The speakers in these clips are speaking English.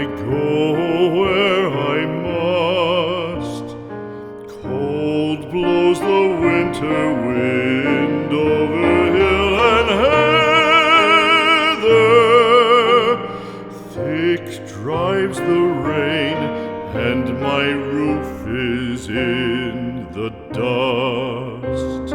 go where I must. Cold blows the winter wind over hill and heather. Thick drives the rain, and my roof is in the dust.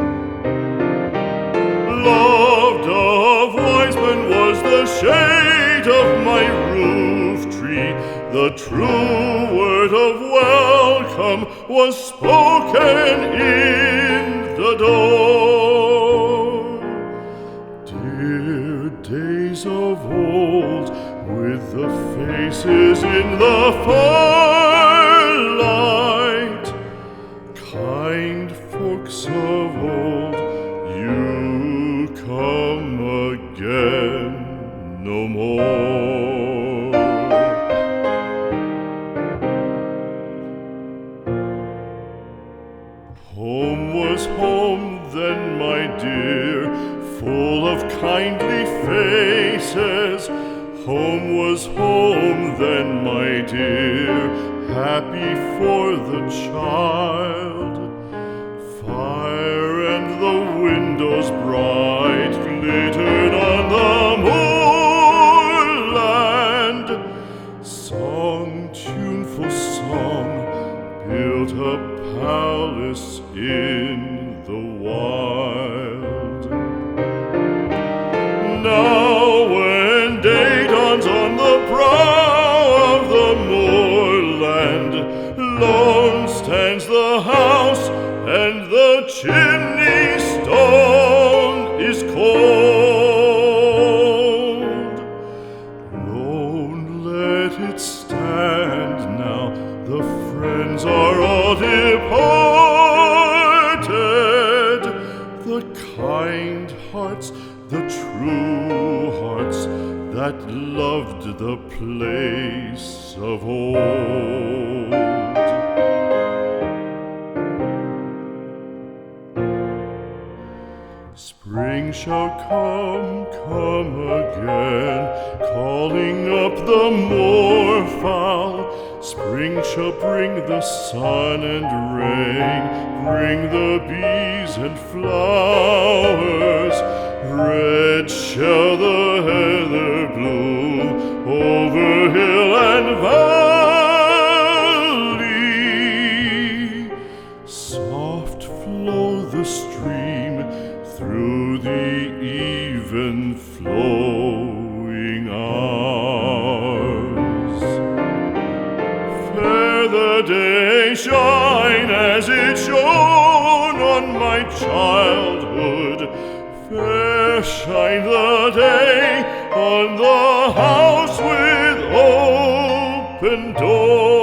Loved of wise men was the shade of my roof tree. The true word of welcome was spoken in the door. Dear days of old, with the faces in the firelight, kind folks of old, you come again no more. Home was home then, my dear, full of kindly faces. Home was home then, my dear, happy for the child. Fire and the windows bright glittered on the moorland. Song, tuneful song, built a palace in the wild. Now when day dawns on the brow of the moorland, lone stands the house, and the chimney stone is cold. Lone let it stand now, the friends are all departed. The kind hearts, the true hearts, that loved the place of old. Spring shall come again, calling up the moorfowl. Spring shall bring the sun and rain, bring the bees and flowers. Red shall the heather bloom over hill and valley. Soft flow the stream through the even flowing hours. Fair the day shine as it shone on my childhood. Fair shine the day on the house with open door.